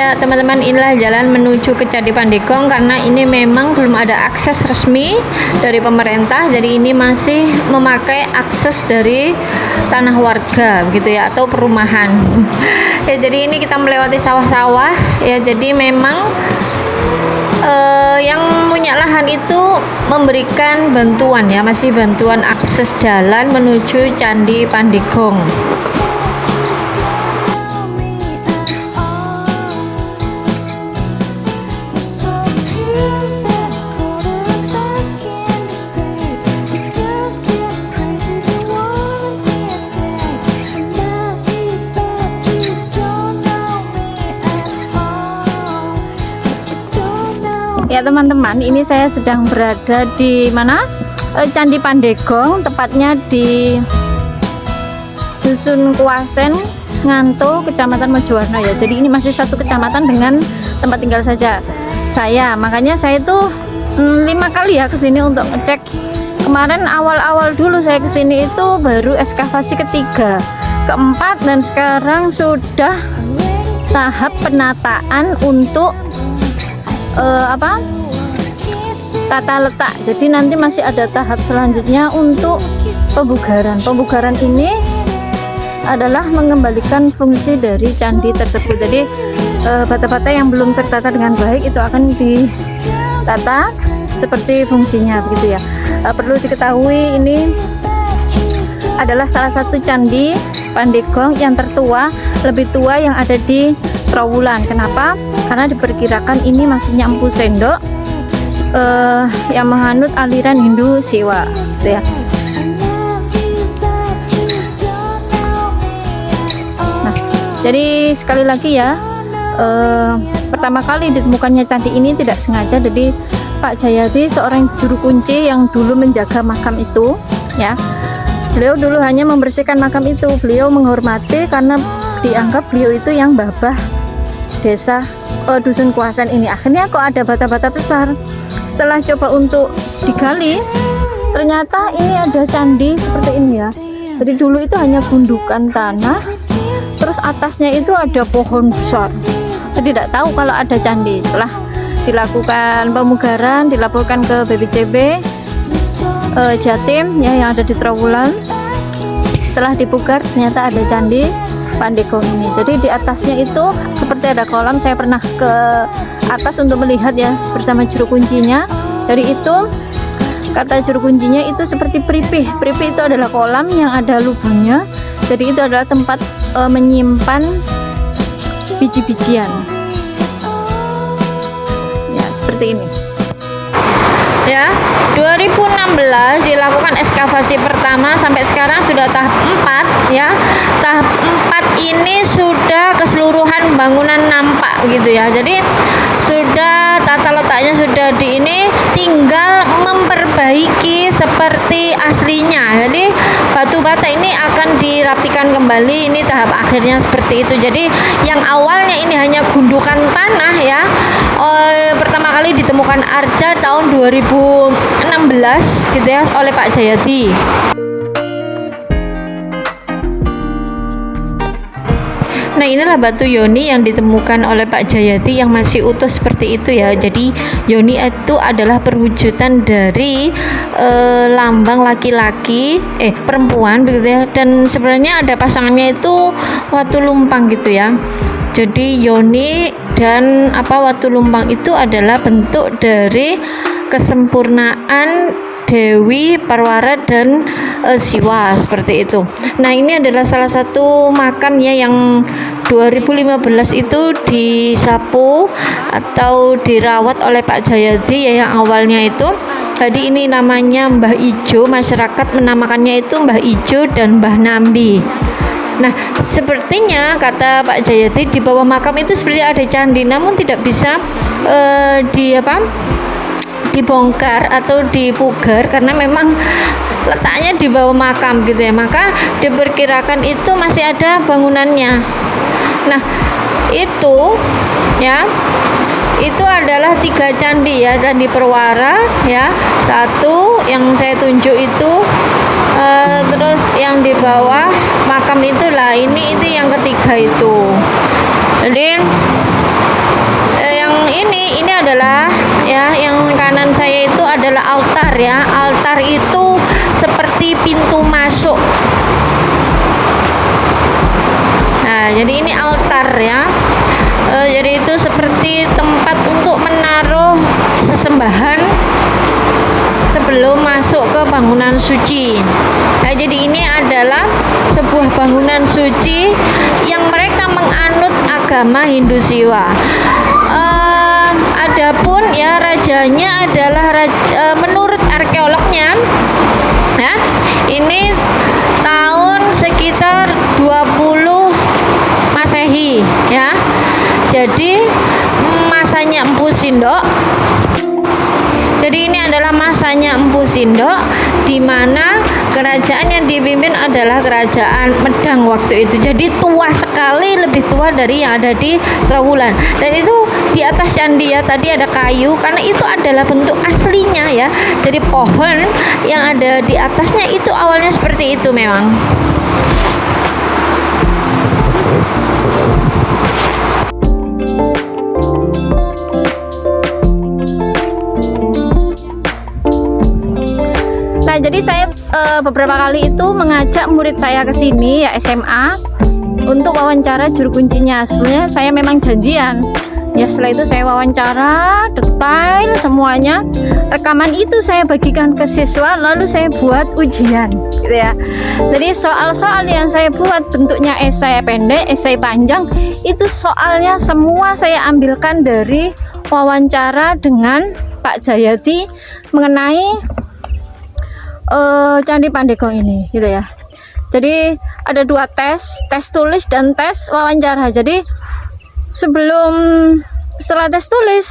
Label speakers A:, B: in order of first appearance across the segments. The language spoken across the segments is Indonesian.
A: ya teman-teman, inilah jalan menuju ke Candi Pandegong karena ini memang belum ada akses resmi dari pemerintah, jadi ini masih memakai akses dari tanah warga begitu ya, atau perumahan. Ya, jadi ini kita melewati sawah-sawah ya, jadi memang yang punya lahan itu memberikan bantuan ya, masih bantuan akses jalan menuju Candi Pandegong. Ya teman-teman, ini saya sedang berada di mana? Candi Pandegong, tepatnya di Dusun Kuasen, Nganto, Kecamatan Mojowarno ya. Jadi ini masih satu kecamatan dengan tempat tinggal saya. Makanya saya tuh 5 kali ya kesini untuk ngecek. Kemarin awal-awal dulu saya kesini itu baru ekskavasi ketiga, keempat, dan sekarang sudah tahap penataan untuk tata letak. Jadi nanti masih ada tahap selanjutnya untuk pembugaran. Pembugaran ini adalah mengembalikan fungsi dari candi tersebut. Jadi bata-bata yang belum tertata dengan baik itu akan ditata seperti fungsinya begitu ya. Perlu diketahui ini adalah salah satu candi Pandegong yang tertua, lebih tua yang ada di Trowulan. Kenapa? Karena diperkirakan ini masihnya Empu Sendok yang menganut aliran Hindu Siwa gitu ya. Nah, jadi sekali lagi ya, pertama kali ditemukannya candi ini tidak sengaja. Jadi Pak Jayadi, seorang juru kunci yang dulu menjaga makam itu ya, beliau dulu hanya membersihkan makam itu. Beliau menghormati karena dianggap beliau itu yang babah desa Dusun Kuasen ini. Akhirnya kok ada bata-bata besar. Setelah coba untuk digali, ternyata ini ada candi seperti ini ya. Jadi dulu itu hanya gundukan tanah, terus atasnya itu ada pohon besar. Saya tidak tahu kalau ada candi. Setelah dilakukan pemugaran, dilaporkan ke BPCB Jatim ya, yang ada di Trowulan. Setelah dipugar ternyata ada candi Pandegong ini. Jadi di atasnya itu seperti ada kolam. Saya pernah ke atas untuk melihat ya bersama juru kuncinya. Dari itu kata juru kuncinya itu seperti peripih. Peripih itu adalah kolam yang ada lubangnya. Jadi itu adalah tempat menyimpan biji-bijian. Ya, seperti ini. Ya, 2016 dilakukan ekskavasi pertama, sampai sekarang sudah tahap 4 ya. Tahap 4 ini sudah keseluruhan bangunan nampak gitu ya. Jadi sudah tata letaknya sudah di ini, tinggal memperbaiki seperti aslinya. Jadi batu bata ini akan dirapikan kembali. Ini tahap akhirnya seperti itu. Jadi yang awalnya ini hanya gundukan tanah ya, pertama kali ditemukan arca tahun 2016 gitu ya oleh Pak Jayadi. Nah, inilah batu yoni yang ditemukan oleh Pak Jayadi yang masih utuh seperti itu ya. Jadi yoni itu adalah perwujudan dari lambang laki-laki perempuan begitu ya, dan sebenarnya ada pasangannya itu watu lumpang gitu ya. Jadi yoni dan watu lumpang itu adalah bentuk dari kesempurnaan Dewi Parwara dan Siwa seperti itu. Nah, ini adalah salah satu makam ya yang 2015 itu disapu atau dirawat oleh Pak Jayadi ya, yang awalnya itu. Jadi ini namanya Mbah Ijo, masyarakat menamakannya itu Mbah Ijo dan Mbah Nambi. Nah, sepertinya kata Pak Jayadi di bawah makam itu seperti ada candi, namun tidak bisa dibongkar atau dipugar karena memang letaknya di bawah makam gitu ya. Maka diperkirakan itu masih ada bangunannya. Nah, itu ya, itu adalah 3 candi ya, Candi Perwara ya, satu yang saya tunjuk itu, terus yang di bawah makam itulah ini yang ketiga itu. Jadi adalah ya, yang kanan saya itu adalah altar ya. Altar itu seperti pintu masuk. Nah, jadi ini altar ya. Jadi itu seperti tempat untuk menaruh sesembahan sebelum masuk ke bangunan suci. Nah, jadi ini adalah sebuah bangunan suci yang mereka menganut agama Hindu Siwa. Adapun ya rajanya adalah menurut arkeolognya ya, ini tahun sekitar 20 Masehi ya. Jadi masanya Empu Sindok. Jadi ini adalah masanya Empu Sindok, di mana kerajaan yang dipimpin adalah kerajaan Medang waktu itu. Jadi tua sekali, lebih tua dari yang ada di Trowulan. Dan itu di atas candi ya, tadi ada kayu, karena itu adalah bentuk aslinya ya. Jadi pohon yang ada di atasnya itu awalnya seperti itu memang. Nah, jadi saya beberapa kali itu mengajak murid saya ke sini ya, SMA, untuk wawancara juru kuncinya. Sebenarnya saya memang janjian. Ya, setelah itu saya wawancara detail semuanya. Rekaman itu saya bagikan ke siswa, lalu saya buat ujian, gitu ya. Jadi soal-soal yang saya buat bentuknya esai pendek, esai panjang, itu soalnya semua saya ambilkan dari wawancara dengan Pak Jayati mengenai Candi Pandeglang ini, gitu ya. Jadi ada 2 tes tulis dan tes wawancara. Jadi setelah tes tulis,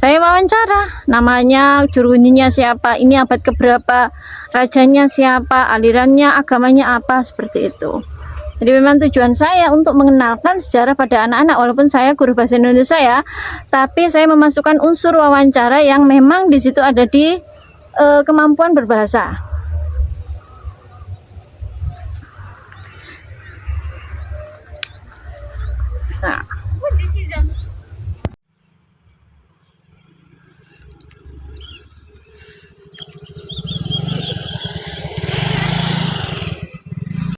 A: saya wawancara, namanya, juru kunci siapa, ini abad keberapa, rajanya siapa, alirannya, agamanya apa, seperti itu. Jadi memang tujuan saya untuk mengenalkan sejarah pada anak-anak, walaupun saya guru bahasa Indonesia ya, tapi saya memasukkan unsur wawancara yang memang di situ ada di kemampuan berbahasa. Nah,